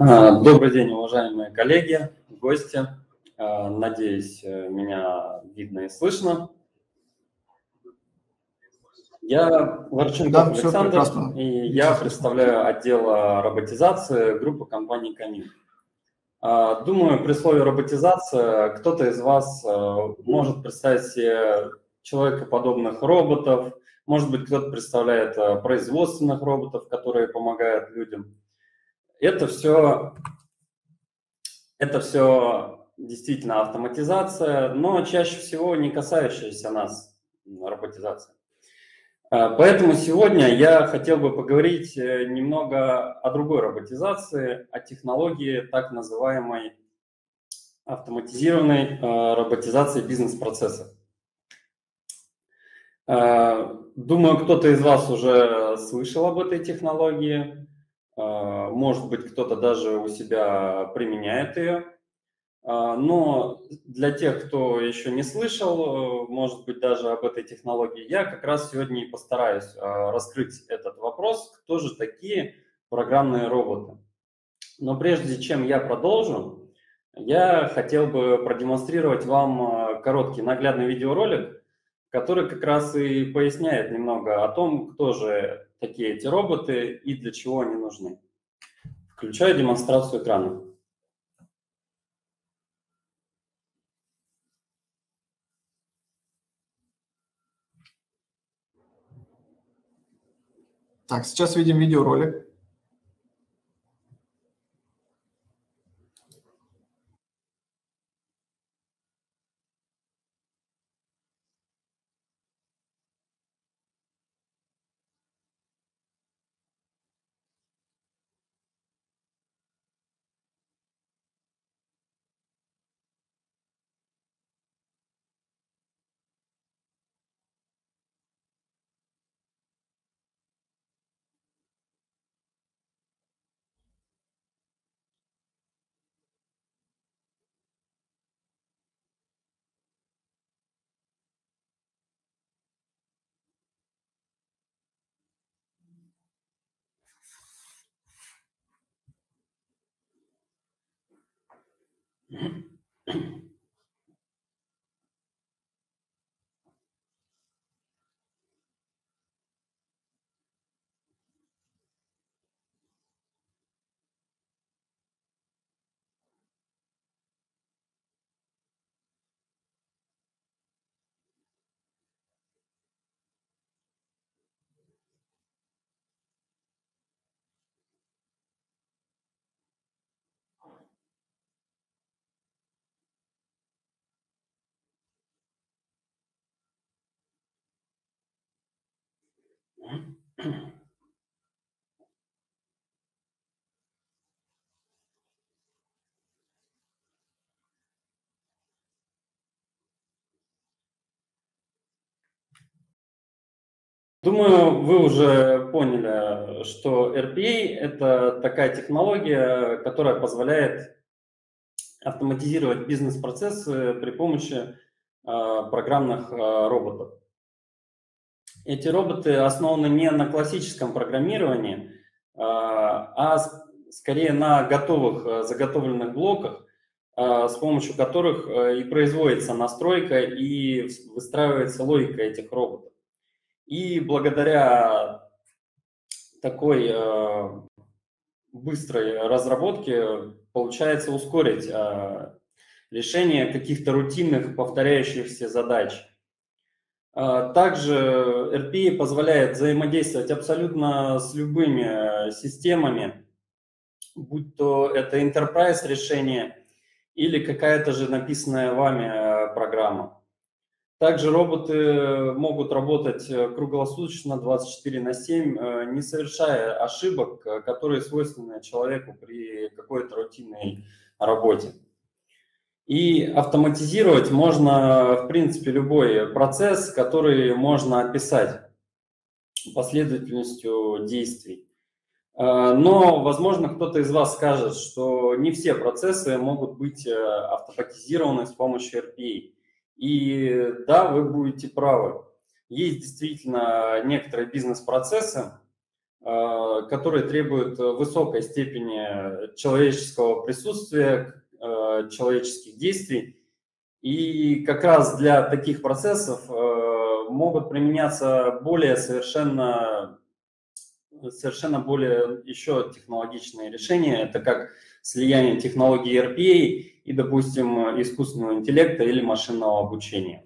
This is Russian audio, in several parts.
Добрый день, уважаемые коллеги, гости. Надеюсь, меня видно и слышно. Я Ворченков Александр, и я представляю отдел роботизации группы компании Камин. Думаю, при слове роботизация кто-то из вас может представить себе человекоподобных роботов, может быть, кто-то представляет производственных роботов, которые помогают людям. Это все действительно автоматизация, но чаще всего не касающаяся нас роботизация. Поэтому сегодня я хотел бы поговорить немного о другой роботизации, о технологии так называемой автоматизированной роботизации бизнес-процессов. Думаю, кто-то из вас уже слышал об этой технологии, может быть, кто-то даже у себя применяет ее. Но для тех, кто еще не слышал, может быть, даже об этой технологии, я как раз сегодня и постараюсь раскрыть этот вопрос, кто же такие программные роботы. Но прежде чем я продолжу, я хотел бы продемонстрировать вам короткий наглядный видеоролик, который как раз и поясняет немного о том, кто же такие эти роботы и для чего они нужны. Включаю демонстрацию экрана. Так, сейчас видим видеоролик. Думаю, вы уже поняли, что RPA – это такая технология, которая позволяет автоматизировать бизнес-процессы при помощи программных роботов. Эти роботы основаны не на классическом программировании, а скорее на готовых, заготовленных блоках, с помощью которых и производится настройка и выстраивается логика этих роботов. И благодаря такой быстрой разработке получается ускорить решение каких-то рутинных повторяющихся задач. Также RPA позволяет взаимодействовать абсолютно с любыми системами, будь то это enterprise решение или какая-то же написанная вами программа. Также роботы могут работать круглосуточно 24/7, не совершая ошибок, которые свойственны человеку при какой-то рутинной работе. И автоматизировать можно, в принципе, любой процесс, который можно описать последовательностью действий. Но, возможно, кто-то из вас скажет, что не все процессы могут быть автоматизированы с помощью RPA. И да, вы будете правы. Есть действительно некоторые бизнес-процессы, которые требуют высокой степени человеческого присутствия, человеческих действий. И как раз для таких процессов могут применяться совершенно более еще технологичные решения. Это как слияние технологий RPA и, допустим, искусственного интеллекта или машинного обучения.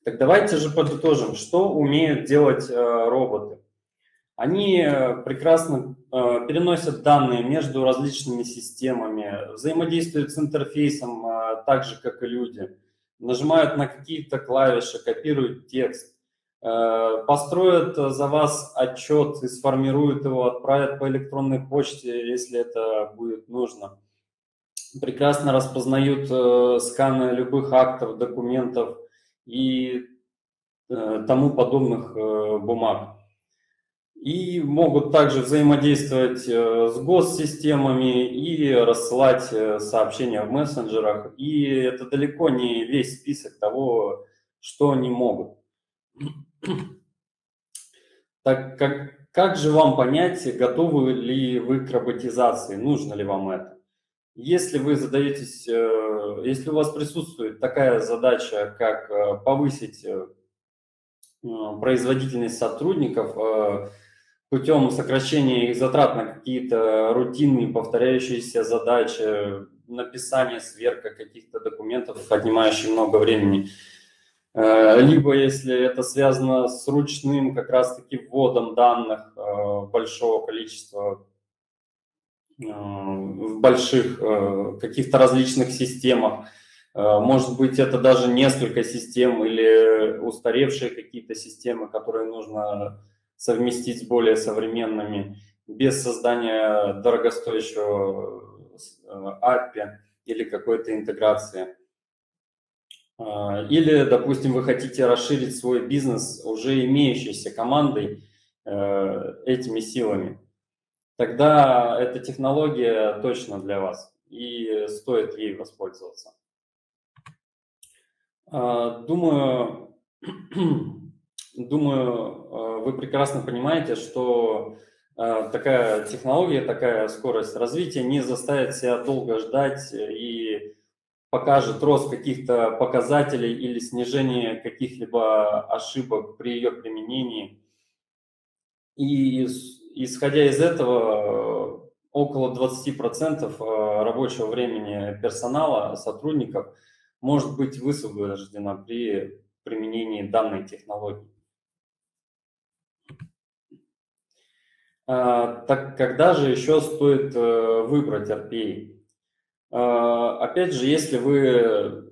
Так давайте же подытожим, что умеют делать роботы. Они прекрасно переносят данные между различными системами, взаимодействуют с интерфейсом так же, как и люди, нажимают на какие-то клавиши, копируют текст, построят за вас отчет и сформируют его, отправят по электронной почте, если это будет нужно. Прекрасно распознают сканы любых актов, документов и тому подобных бумаг. И могут также взаимодействовать с госсистемами и рассылать сообщения в мессенджерах. И это далеко не весь список того, что они могут. Так как же вам понять, готовы ли вы к роботизации, нужно ли вам это? Если вы задаетесь, если у вас присутствует такая задача, как повысить производительность сотрудников путем сокращения их затрат на какие-то рутинные повторяющиеся задачи, написание, сверка каких-то документов, отнимающих много времени, либо если это связано с ручным как раз-таки вводом данных большого количества в больших каких-то различных системах, может быть, это даже несколько систем или устаревшие какие-то системы, которые нужно совместить с более современными, без создания дорогостоящего API или какой-то интеграции. Или, допустим, вы хотите расширить свой бизнес уже имеющейся командой этими силами. Тогда эта технология точно для вас, и стоит ей воспользоваться. Думаю, вы прекрасно понимаете, что такая технология, такая скорость развития не заставит себя долго ждать и покажет рост каких-то показателей или снижение каких-либо ошибок при ее применении. И исходя из этого, около 20% рабочего времени персонала, сотрудников, может быть высвобождено при применении данной технологии. Так когда же еще стоит выбрать RPA? Опять же, если вы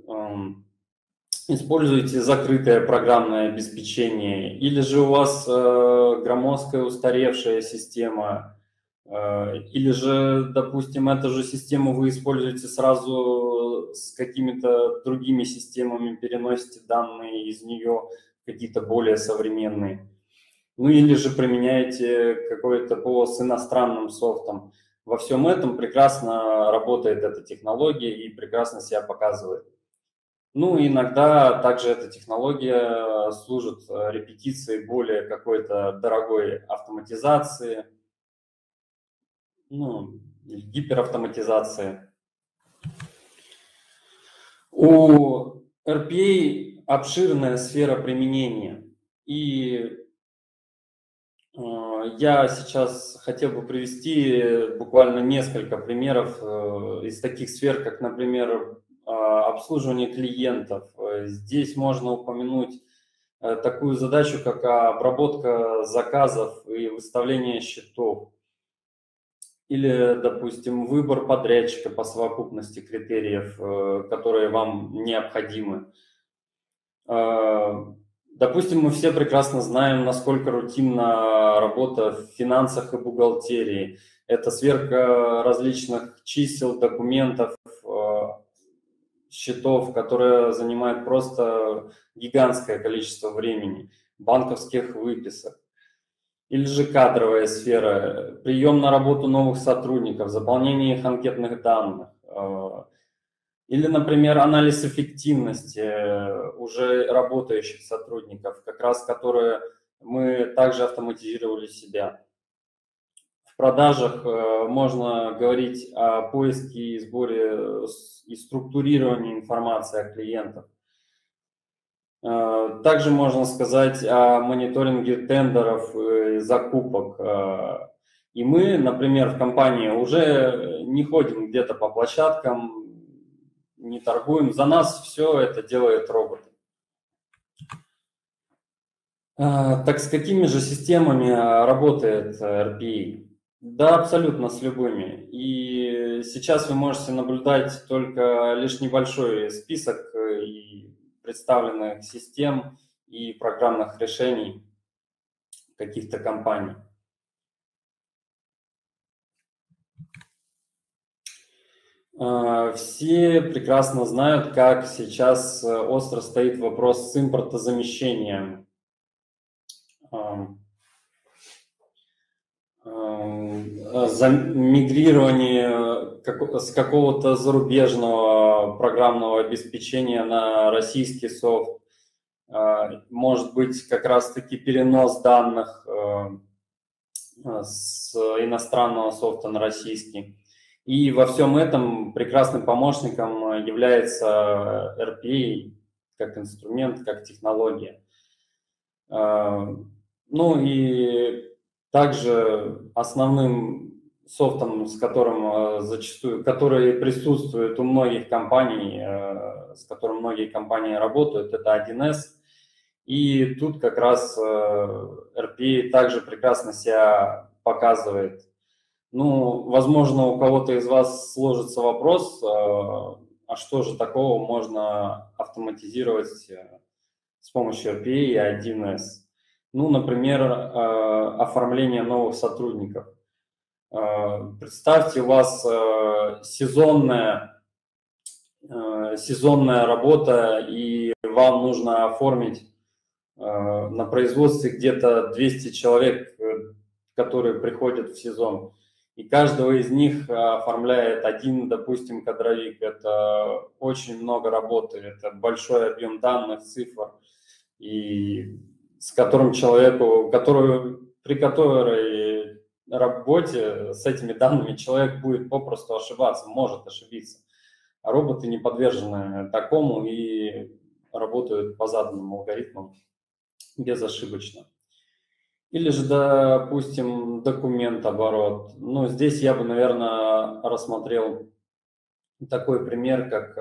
используете закрытое программное обеспечение, или же у вас громоздкая устаревшая система, или же, допустим, эту же систему вы используете сразу с какими-то другими системами, переносите данные из нее, какие-то более современные. Ну или же применяете какой-то ПО с иностранным софтом. Во всем этом прекрасно работает эта технология и прекрасно себя показывает. Ну, иногда также эта технология служит репетицией более какой-то дорогой автоматизации, ну, или гиперавтоматизации. У RPA обширная сфера применения, и я сейчас хотел бы привести буквально несколько примеров из таких сфер, как, например, обслуживание клиентов. Здесь можно упомянуть такую задачу, как обработка заказов и выставление счетов. Или, допустим, выбор подрядчика по совокупности критериев, которые вам необходимы. Допустим, мы все прекрасно знаем, насколько рутинна работа в финансах и бухгалтерии. Это сверка различных чисел, документов, счетов, которые занимают просто гигантское количество времени, банковских выписок. Или же кадровая сфера, прием на работу новых сотрудников, заполнение их анкетных данных. Или, например, анализ эффективности уже работающих сотрудников, как раз которые мы также автоматизировали себя. В продажах можно говорить о поиске и сборе и структурировании информации о клиентах. Также можно сказать о мониторинге тендеров и закупок. И мы, например, в компании уже не ходим где-то по площадкам, не торгуем. За нас все это делает робот. Так с какими же системами работает RPA? Да, абсолютно с любыми. И сейчас вы можете наблюдать только лишь небольшой список и представленных систем и программных решений каких-то компаний. Все прекрасно знают, как сейчас остро стоит вопрос с импортозамещением. Мигрирование с какого-то зарубежного программного обеспечения на российский софт, может быть как раз-таки перенос данных с иностранного софта на российский. И во всем этом прекрасным помощником является RPA как инструмент, как технология. Ну и также основным софтом, с которым зачастую, который присутствует у многих компаний, с которым многие компании работают, это 1С. И тут как раз RPA также прекрасно себя показывает. Ну, возможно, у кого-то из вас сложится вопрос, а что же такого можно автоматизировать с помощью RPA и 1С? Ну, например, оформление новых сотрудников. Представьте, у вас сезонная работа, и вам нужно оформить на производстве где-то 200 человек, которые приходят в сезон. И каждого из них оформляет один, допустим, кадровик. Это очень много работы, это большой объем данных, цифр, и с которым человеку, при которой работе с этими данными человек будет попросту ошибаться, может ошибиться. А роботы не подвержены такому и работают по заданным алгоритмам безошибочно. Или же, допустим, документооборот. Ну, здесь я бы, наверное, рассмотрел такой пример, как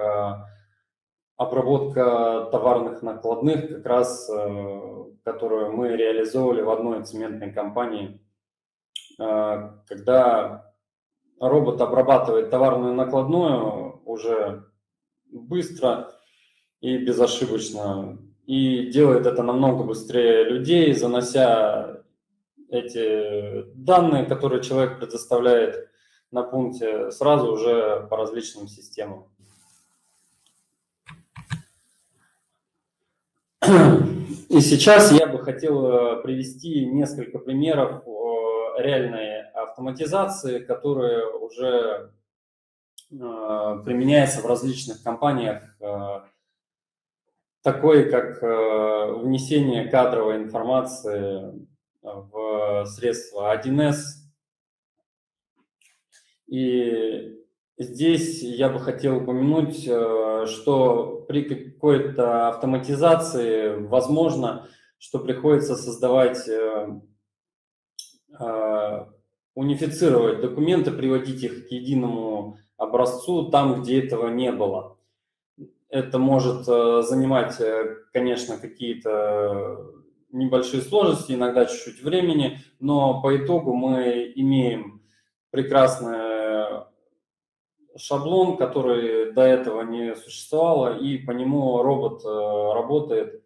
обработка товарных накладных, как раз которую мы реализовывали в одной цементной компании, когда робот обрабатывает товарную накладную уже быстро и безошибочно, и делает это намного быстрее людей, занося эти данные, которые человек предоставляет на пункте, сразу уже по различным системам. И сейчас я бы хотел привести несколько примеров реальной автоматизации, которые уже применяются в различных компаниях, такой как внесение кадровой информации в средства 1С. И здесь я бы хотел упомянуть, что при какой-то автоматизации возможно, что приходится создавать, унифицировать документы, приводить их к единому образцу там, где этого не было. Это может занимать, конечно, какие-то небольшие сложности, иногда чуть-чуть времени, но по итогу мы имеем прекрасный шаблон, который до этого не существовало, и по нему робот работает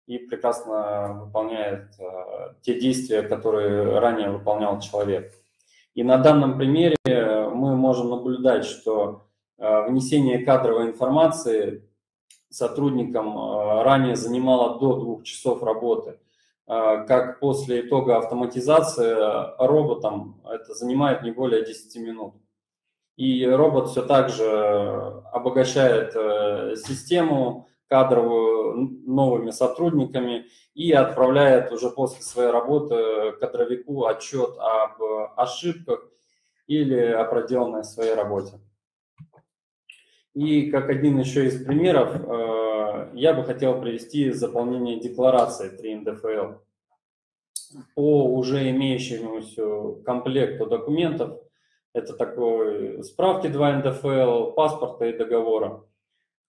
и прекрасно выполняет те действия, которые ранее выполнял человек. И на данном примере мы можем наблюдать, что внесение кадровой информации сотрудникам ранее занимало до 2 часов работы, как после итога автоматизации роботам это занимает не более 10 минут. И робот все так же обогащает систему, кадровую новыми сотрудниками и отправляет уже после своей работы кадровику отчет об ошибках или о проделанной своей работе. И как один еще из примеров, я бы хотел привести заполнение декларации 3 НДФЛ по уже имеющемуся комплекту документов. Это такой справки 2 НДФЛ, паспорта и договора.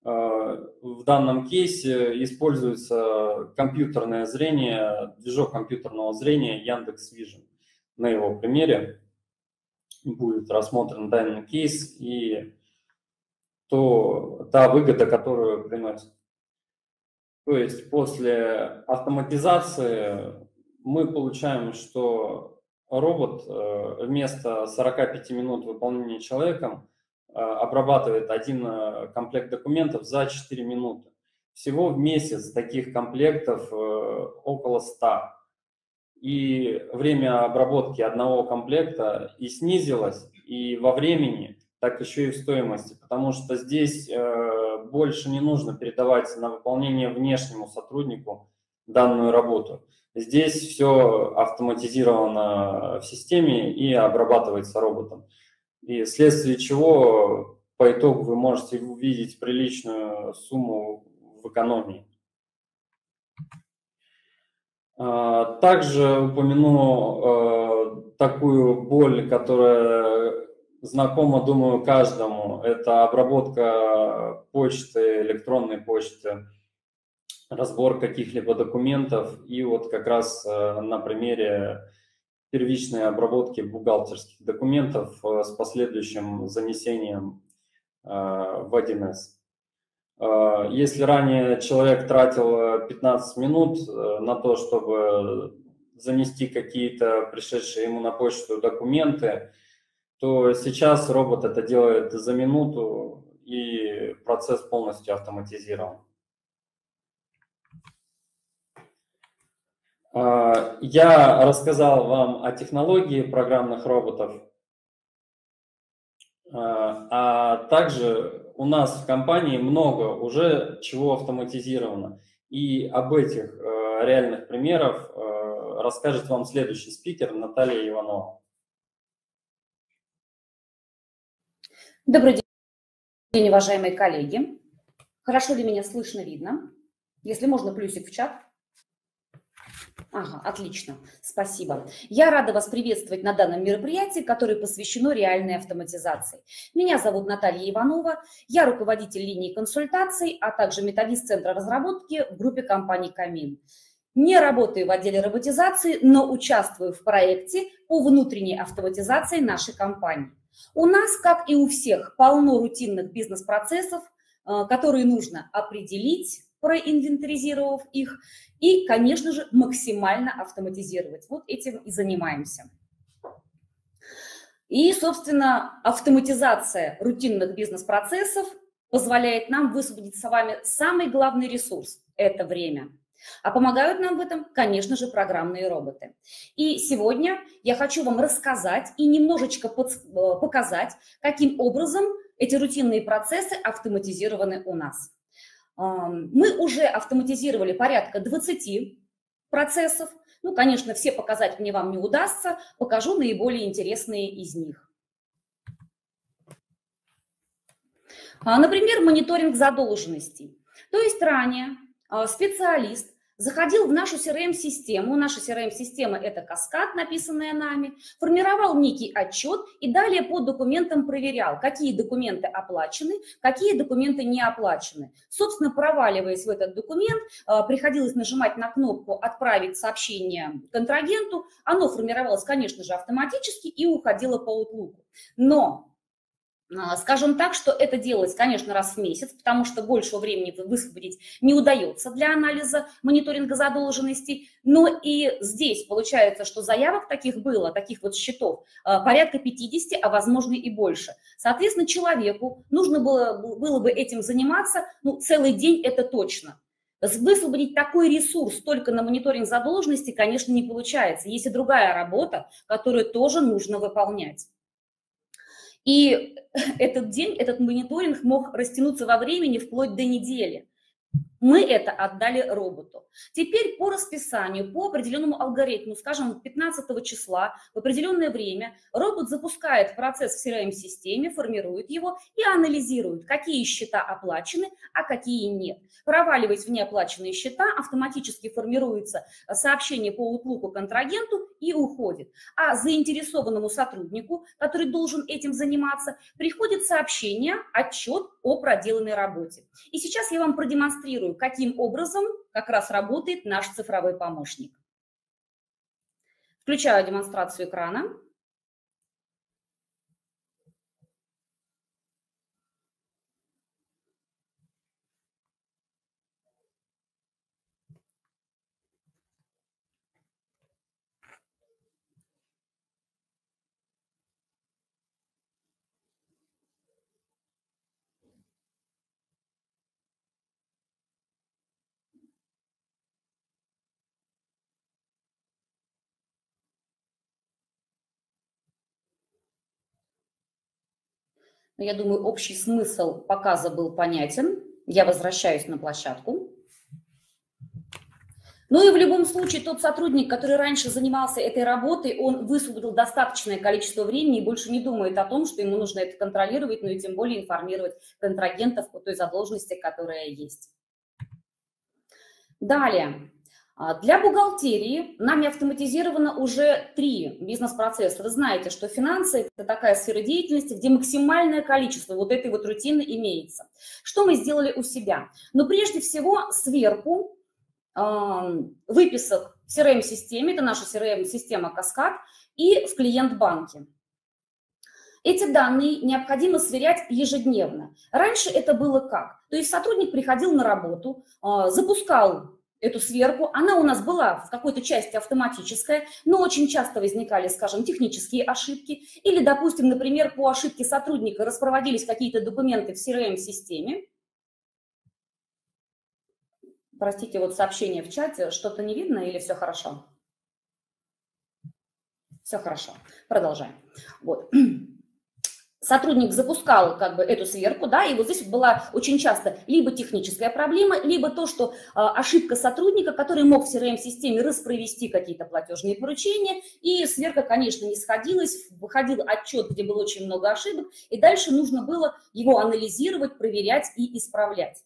В данном кейсе используется компьютерное зрение, движок компьютерного зрения Яндекс.Вижн. На его примере будет рассмотрен данный кейс и та выгода, которую приносит. То есть после автоматизации мы получаем, что робот вместо 45 минут выполнения человеком обрабатывает один комплект документов за 4 минуты. Всего в месяц таких комплектов около 100. И время обработки одного комплекта и снизилось, и во времени, так еще и в стоимости, потому что здесь больше не нужно передавать на выполнение внешнему сотруднику данную работу. Здесь все автоматизировано в системе и обрабатывается роботом. И вследствие чего по итогу вы можете увидеть приличную сумму в экономии. Также упомяну такую боль, которая знакома, думаю, каждому. Это обработка почты, электронной почты, разбор каких-либо документов. И вот как раз на примере первичной обработки бухгалтерских документов с последующим занесением в 1С. Если ранее человек тратил 15 минут на то, чтобы занести какие-то пришедшие ему на почту документы, то сейчас робот это делает за минуту, и процесс полностью автоматизирован. Я рассказал вам о технологии программных роботов, а также у нас в компании много уже чего автоматизировано. И об этих реальных примерах расскажет вам следующий спикер Наталья Иванова. Добрый день, уважаемые коллеги. Хорошо ли меня слышно, видно? Если можно, плюсик в чат. Ага, отлично, спасибо. Я рада вас приветствовать на данном мероприятии, которое посвящено реальной автоматизации. Меня зовут Наталья Иванова, я руководитель линии консультаций, а также методист Центра разработки в группе компаний «Камин». Не работаю в отделе роботизации, но участвую в проекте по внутренней автоматизации нашей компании. У нас, как и у всех, полно рутинных бизнес-процессов, которые нужно определить, проинвентаризировав их, и, конечно же, максимально автоматизировать. Вот этим и занимаемся. И, собственно, автоматизация рутинных бизнес-процессов позволяет нам высвободить с вами самый главный ресурс – это время. А помогают нам в этом, конечно же, программные роботы. И сегодня я хочу вам рассказать и немножечко показать, каким образом эти рутинные процессы автоматизированы у нас. Мы уже автоматизировали порядка 20 процессов. Ну, конечно, все показать мне вам не удастся. Покажу наиболее интересные из них. Например, мониторинг задолженностей. То есть ранее специалист заходил в нашу CRM-систему, наша CRM-система – это каскад, написанная нами, формировал некий отчет и далее по документам проверял, какие документы оплачены, какие документы не оплачены. Собственно, проваливаясь в этот документ, приходилось нажимать на кнопку «Отправить сообщение контрагенту». Оно формировалось, конечно же, автоматически и уходило по Outlook. Но скажем так, что это делать, конечно, раз в месяц, потому что большего времени высвободить не удается для анализа мониторинга задолженностей. Но и здесь получается, что заявок таких было, таких вот счетов, порядка 50, а возможно и больше. Соответственно, человеку нужно было бы этим заниматься, ну, целый день это точно. Высвободить такой ресурс только на мониторинг задолженности, конечно, не получается. Есть и другая работа, которую тоже нужно выполнять. И этот день, этот мониторинг мог растянуться во времени вплоть до недели. Мы это отдали роботу. Теперь по расписанию, по определенному алгоритму, скажем, 15 числа в определенное время робот запускает процесс в CRM-системе, формирует его и анализирует, какие счета оплачены, а какие нет. Проваливаясь в неоплаченные счета, автоматически формируется сообщение по Outlook контрагенту и уходит. А заинтересованному сотруднику, который должен этим заниматься, приходит сообщение, отчет о проделанной работе. И сейчас я вам продемонстрирую, каким образом как раз работает наш цифровой помощник. Включаю демонстрацию экрана. Я думаю, общий смысл показа был понятен. Я возвращаюсь на площадку. Ну и в любом случае тот сотрудник, который раньше занимался этой работой, он высвободил достаточное количество времени и больше не думает о том, что ему нужно это контролировать, ну и тем более информировать контрагентов о той задолженности, которая есть. Далее. Для бухгалтерии нами автоматизировано уже 3 бизнес-процесса. Вы знаете, что финансы – это такая сфера деятельности, где максимальное количество вот этой вот рутины имеется. Что мы сделали у себя? Но прежде всего сверху выписок в CRM-системе, это наша CRM-система Каскад, и в клиент-банке. Эти данные необходимо сверять ежедневно. Раньше это было как? То есть сотрудник приходил на работу, запускал эту сверку, она у нас была в какой-то части автоматическая, но очень часто возникали, скажем, технические ошибки, или, допустим, например, по ошибке сотрудника распроводились какие-то документы в CRM-системе. Простите, вот сообщение в чате, что-то не видно или все хорошо? Все хорошо, продолжаем. Вот. Сотрудник запускал как бы эту сверку, да, и вот здесь была очень часто либо техническая проблема, либо то, что ошибка сотрудника, который мог в CRM-системе распровести какие-то платежные поручения, и сверка, конечно, не сходилась, выходил отчет, где было очень много ошибок, и дальше нужно было его анализировать, проверять и исправлять.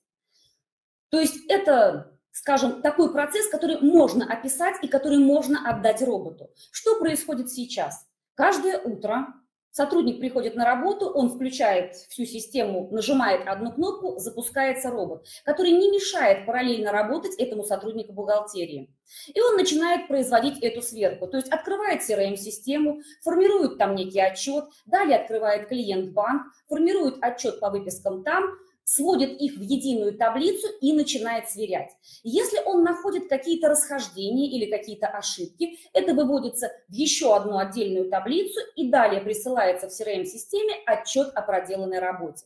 То есть это, скажем, такой процесс, который можно описать и который можно отдать роботу. Что происходит сейчас? Каждое утро сотрудник приходит на работу, он включает всю систему, нажимает одну кнопку, запускается робот, который не мешает параллельно работать этому сотруднику бухгалтерии. И он начинает производить эту сверку, то есть открывает CRM-систему, формирует там некий отчет, далее открывает клиент-банк, формирует отчет по выпискам там, сводит их в единую таблицу и начинает сверять. Если он находит какие-то расхождения или какие-то ошибки, это выводится в еще одну отдельную таблицу и далее присылается в CRM-системе отчет о проделанной работе.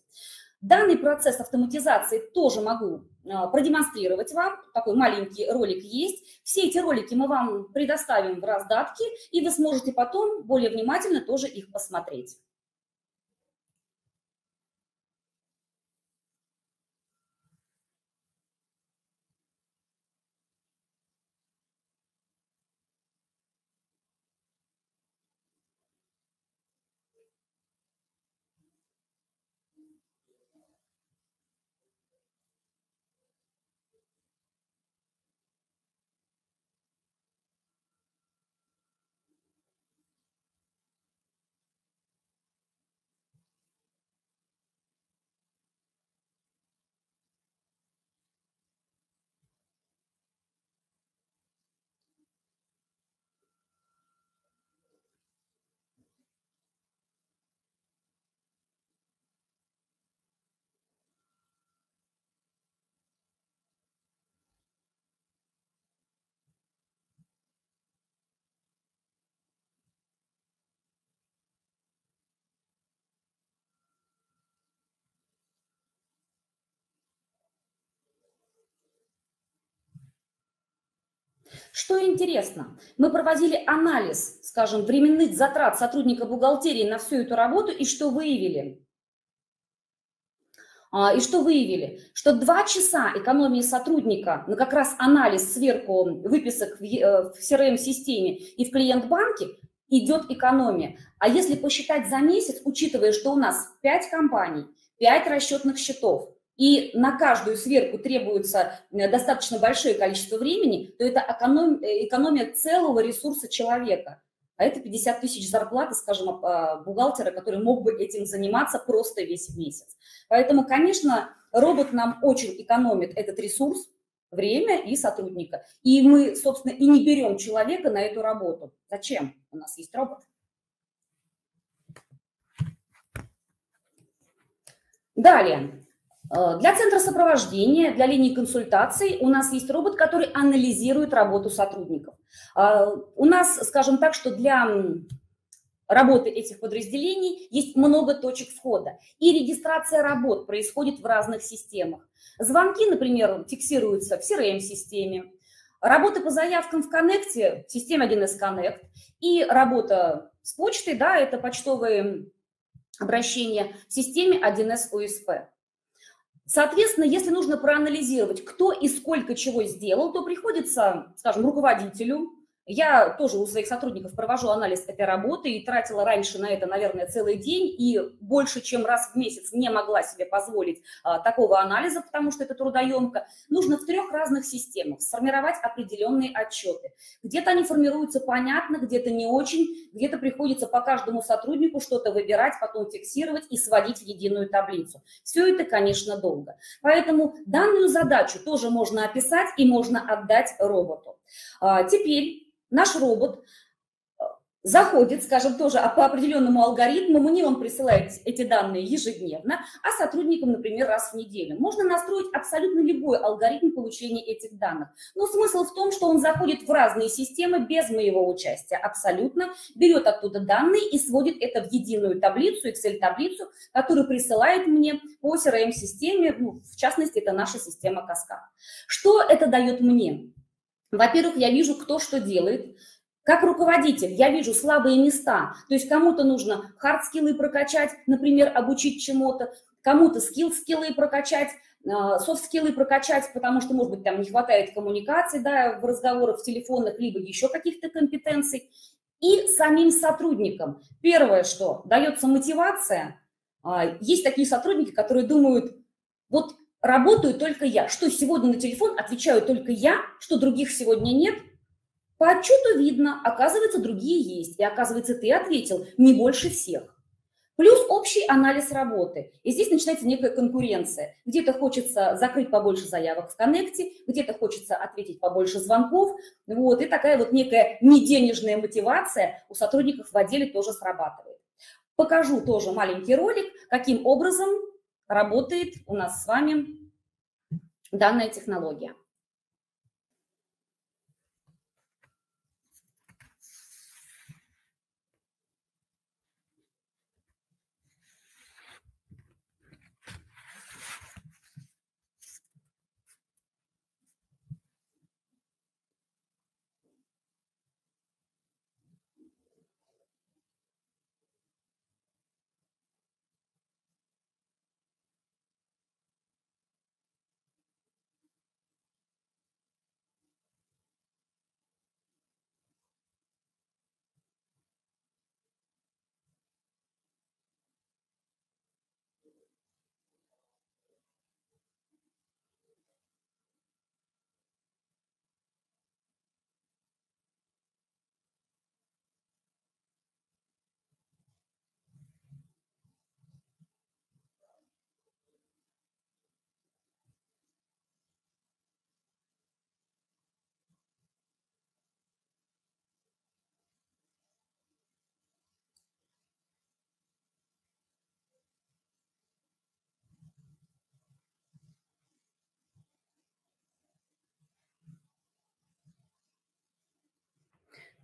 Данный процесс автоматизации тоже могу продемонстрировать вам. Такой маленький ролик есть. Все эти ролики мы вам предоставим в раздатке, и вы сможете потом более внимательно тоже их посмотреть. Что интересно, мы проводили анализ, скажем, временных затрат сотрудника бухгалтерии на всю эту работу, и что выявили? И что выявили? Что 2 часа экономии сотрудника на как раз анализ, сверку выписок в CRM-системе и в клиент-банке идет экономия. А если посчитать за месяц, учитывая, что у нас 5 компаний, 5 расчетных счетов, и на каждую сверку требуется достаточно большое количество времени, то это экономия целого ресурса человека. А это 50 тысяч зарплаты, скажем, бухгалтера, который мог бы этим заниматься просто весь месяц. Поэтому, конечно, робот нам очень экономит этот ресурс, время и сотрудника. И мы, собственно, и не берем человека на эту работу. Зачем? У нас есть робот. Далее. Для центра сопровождения, для линии консультаций у нас есть робот, который анализирует работу сотрудников. У нас, скажем так, что для работы этих подразделений есть много точек входа. И регистрация работ происходит в разных системах. Звонки, например, фиксируются в CRM-системе. Работа по заявкам в Коннекте, в системе 1С Connect. И работа с почтой, да, это почтовые обращения, в системе 1С ОСП. Соответственно, если нужно проанализировать, кто и сколько чего сделал, то приходится, скажем, руководителю. Я тоже у своих сотрудников провожу анализ этой работы и тратила раньше на это, наверное, целый день, и больше, чем раз в месяц не могла себе позволить такого анализа, потому что это трудоемко. Нужно в 3 разных системах сформировать определенные отчеты. Где-то они формируются понятно, где-то не очень, где-то приходится по каждому сотруднику что-то выбирать, потом фиксировать и сводить в единую таблицу. Все это, конечно, долго. Поэтому данную задачу тоже можно описать и можно отдать роботу. Теперь наш робот заходит, скажем, тоже по определенному алгоритму, мне он присылает эти данные ежедневно, а сотрудникам, например, раз в неделю. Можно настроить абсолютно любой алгоритм получения этих данных. Но смысл в том, что он заходит в разные системы без моего участия, абсолютно, берет оттуда данные и сводит это в единую таблицу, Excel-таблицу, которую присылает мне по CRM-системе, в частности, это наша система Каскад. Что это дает мне? Во-первых, я вижу, кто что делает. Как руководитель я вижу слабые места. То есть кому-то нужно хард-скиллы прокачать, например, обучить чему-то, кому-то скиллы прокачать, софт-скиллы прокачать, потому что, может быть, там не хватает коммуникации, да, в разговорах, в телефонах, либо еще каких-то компетенций. И самим сотрудникам. Первое, что дается мотивация. Есть такие сотрудники, которые думают, вот работаю только я, что сегодня на телефон отвечаю только я, что других сегодня нет. По отчету видно, оказывается, другие есть, и оказывается, ты ответил не больше всех. Плюс общий анализ работы. И здесь начинается некая конкуренция. Где-то хочется закрыть побольше заявок в Коннекте, где-то хочется ответить побольше звонков. Вот, и такая вот некая неденежная мотивация у сотрудников в отделе тоже срабатывает. Покажу тоже маленький ролик, каким образом работает у нас с вами данная технология.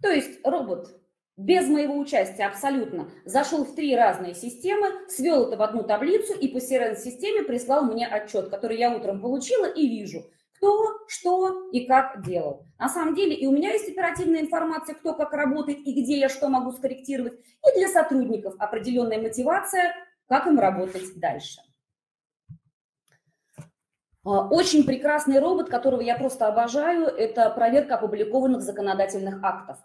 То есть робот без моего участия абсолютно зашел в 3 разные системы, свел это в одну таблицу и по CRM-системе прислал мне отчет, который я утром получила и вижу, кто, что и как делал. На самом деле и у меня есть оперативная информация, кто как работает и где я что могу скорректировать, и для сотрудников определенная мотивация, как им работать дальше. Очень прекрасный робот, которого я просто обожаю, это проверка опубликованных законодательных актов.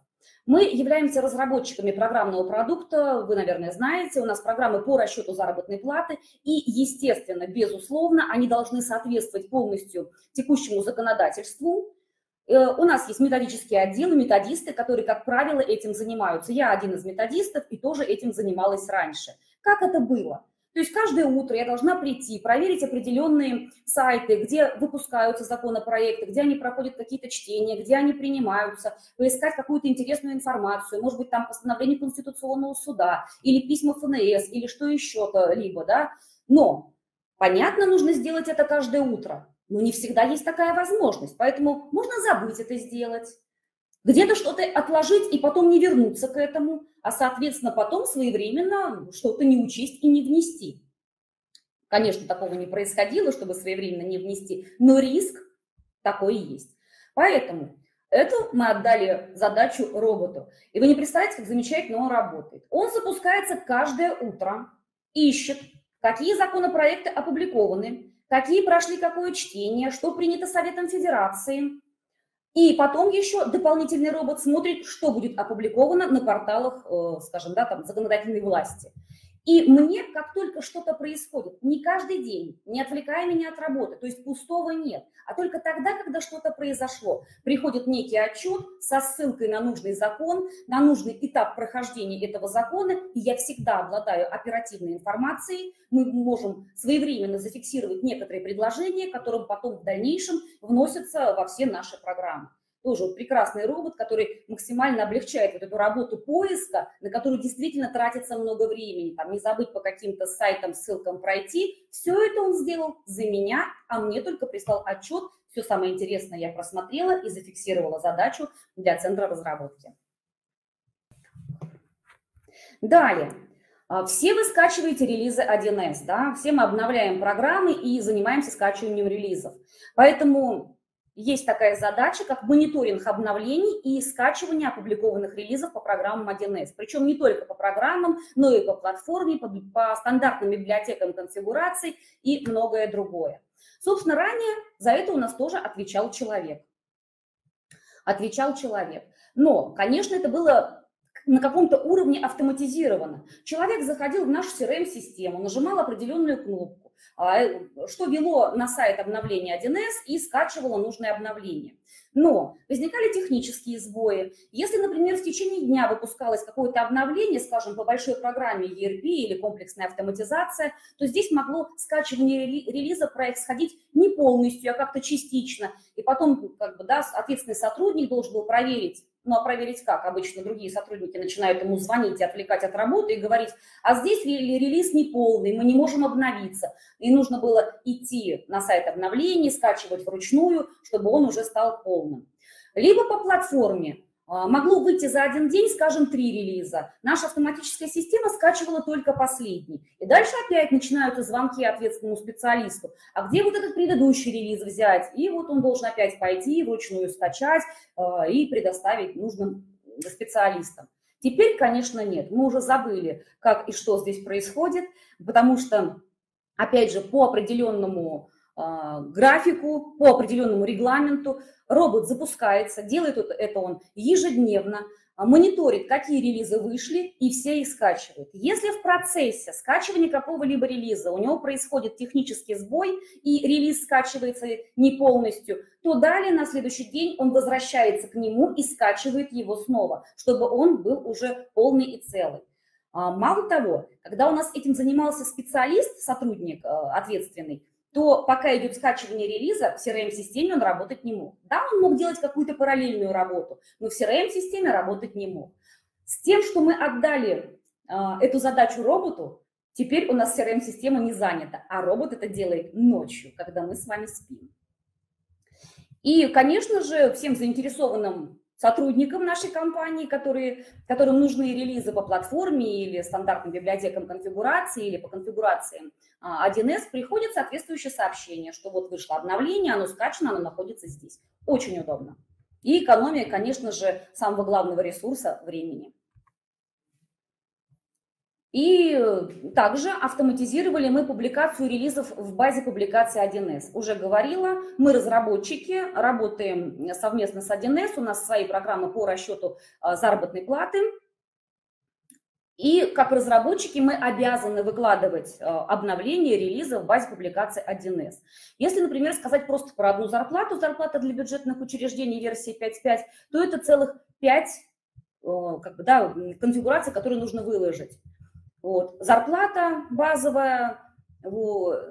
Мы являемся разработчиками программного продукта, вы, наверное, знаете, у нас программы по расчету заработной платы, и, естественно, безусловно, они должны соответствовать полностью текущему законодательству. У нас есть методический отдел, методисты, которые, как правило, этим занимаются. Я один из методистов и тоже этим занималась раньше. Как это было? То есть каждое утро я должна прийти, проверить определенные сайты, где выпускаются законопроекты, где они проходят какие-то чтения, где они принимаются, поискать какую-то интересную информацию, может быть, там постановление Конституционного суда или письма ФНС, или что еще-то либо, да. Но, понятно, нужно сделать это каждое утро, но не всегда есть такая возможность, поэтому можно забыть это сделать. Где-то что-то отложить и потом не вернуться к этому, а, соответственно, потом своевременно что-то не учесть и не внести. Конечно, такого не происходило, чтобы своевременно не внести, но риск такой есть. Поэтому эту мы отдали задачу роботу. И вы не представляете, как замечательно он работает. Он запускается каждое утро, ищет, какие законопроекты опубликованы, какие прошли какое чтение, что принято Советом Федерации. И потом еще дополнительный робот смотрит, что будет опубликовано на порталах, скажем, да, там, законодательной власти. И мне, как только что-то происходит, не каждый день, не отвлекая меня от работы, то есть пустого нет, а только тогда, когда что-то произошло, приходит некий отчет со ссылкой на нужный закон, на нужный этап прохождения этого закона, и я всегда обладаю оперативной информацией, мы можем своевременно зафиксировать некоторые предложения, которые потом в дальнейшем вносятся во все наши программы. Тоже вот прекрасный робот, который максимально облегчает вот эту работу поиска, на которую действительно тратится много времени. Там не забыть по каким-то сайтам, ссылкам пройти. Все это он сделал за меня, а мне только прислал отчет. Все самое интересное я просмотрела и зафиксировала задачу для центра разработки. Далее. Все вы скачиваете релизы 1С, да? Все мы обновляем программы и занимаемся скачиванием релизов. Поэтому есть такая задача, как мониторинг обновлений и скачивание опубликованных релизов по программам 1С. Причем не только по программам, но и по платформе, по стандартным библиотекам конфигураций и многое другое. Собственно, ранее за это у нас тоже отвечал человек. Но, конечно, это было на каком-то уровне автоматизировано. Человек заходил в нашу CRM-систему, нажимал определенную кнопку, что вело на сайт обновления 1С и скачивало нужное обновление. Но возникали технические сбои. Если, например, в течение дня выпускалось какое-то обновление, скажем, по большой программе ERP или комплексная автоматизация, то здесь могло скачивание релиза происходить не полностью, а как-то частично. И потом, ответственный сотрудник должен был проверить. Ну, а проверить как? Обычно другие сотрудники начинают ему звонить и отвлекать от работы и говорить, а здесь релиз неполный, мы не можем обновиться. И нужно было идти на сайт обновлений, скачивать вручную, чтобы он уже стал полным. Либо по платформе. Могло выйти за один день, скажем, 3 релиза. Наша автоматическая система скачивала только последний. И дальше опять начинаются звонки ответственному специалисту. А где вот этот предыдущий релиз взять? И вот он должен опять пойти, вручную скачать и предоставить нужным специалистам. Теперь, конечно, нет. Мы уже забыли, как и что здесь происходит, потому что, опять же, по определенному графику, по определенному регламенту робот запускается, делает это он ежедневно, мониторит, какие релизы вышли, и все их скачивает. Если в процессе скачивания какого-либо релиза у него происходит технический сбой, и релиз скачивается не полностью, то далее на следующий день он возвращается к нему и скачивает его снова, чтобы он был уже полный и целый. Мало того, когда у нас этим занимался специалист, сотрудник ответственный, то пока идет скачивание релиза, в CRM-системе он работать не мог. Да, он мог делать какую-то параллельную работу, но в CRM-системе работать не мог. С тем, что мы отдали эту задачу роботу, теперь у нас CRM-система не занята, а робот это делает ночью, когда мы с вами спим. И, конечно же, всем заинтересованным сотрудникам нашей компании, которым нужны релизы по платформе или стандартным библиотекам конфигурации, или по конфигурациям 1С, приходит соответствующее сообщение, что вот вышло обновление, оно скачано, оно находится здесь. Очень удобно. И экономия, конечно же, самого главного ресурса – времени. И также автоматизировали мы публикацию релизов в базе публикации 1С. Уже говорила, мы разработчики, работаем совместно с 1С, у нас свои программы по расчету заработной платы. И как разработчики мы обязаны выкладывать обновления, релизы в базе публикации 1С. Если, например, сказать просто про одну зарплату, зарплата для бюджетных учреждений версии 5.5, то это целых 5 конфигураций, которые нужно выложить. Вот. Зарплата базовая,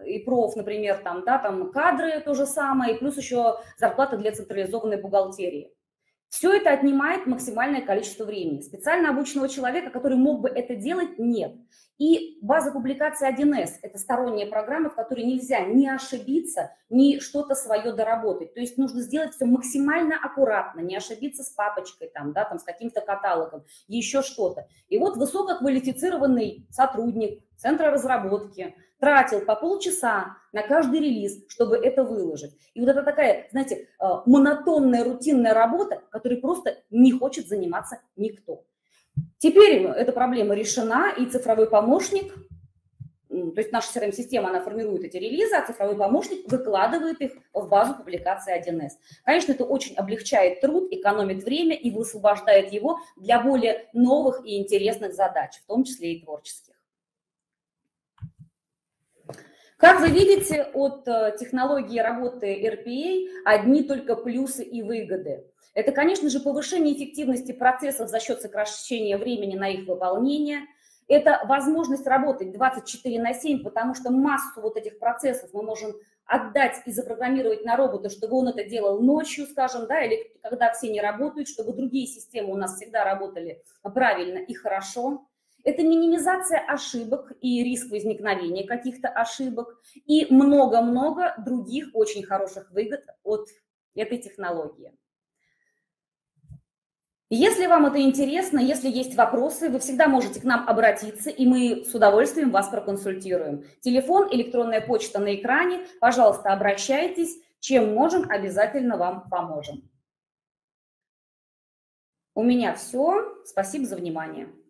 и проф, например, там кадры то же самое, и плюс еще зарплата для централизованной бухгалтерии. Все это отнимает максимальное количество времени. Специально обученного человека, который мог бы это делать, нет. И база публикации 1С – это сторонняя программа, в которой нельзя ни ошибиться, ни что-то свое доработать. То есть нужно сделать все максимально аккуратно, не ошибиться с папочкой, с каким-то каталогом, еще что-то. И вот высококвалифицированный сотрудник центра разработки тратил по полчаса на каждый релиз, чтобы это выложить. И вот это такая, знаете, монотонная, рутинная работа, которой просто не хочет заниматься никто. Теперь эта проблема решена, и цифровой помощник, то есть наша CRM-система, она формирует эти релизы, а цифровой помощник выкладывает их в базу публикации 1С. Конечно, это очень облегчает труд, экономит время и высвобождает его для более новых и интересных задач, в том числе и творческих. Как вы видите, от технологии работы RPA одни только плюсы и выгоды. Это, конечно же, повышение эффективности процессов за счет сокращения времени на их выполнение. Это возможность работать 24/7, потому что массу вот этих процессов мы можем отдать и запрограммировать на робота, чтобы он это делал ночью, скажем, или когда все не работают, чтобы другие системы у нас всегда работали правильно и хорошо. Это минимизация ошибок и риск возникновения каких-то ошибок и много-много других очень хороших выгод от этой технологии. Если вам это интересно, если есть вопросы, вы всегда можете к нам обратиться, и мы с удовольствием вас проконсультируем. Телефон, электронная почта на экране. Пожалуйста, обращайтесь. Чем можем, обязательно вам поможем. У меня все. Спасибо за внимание.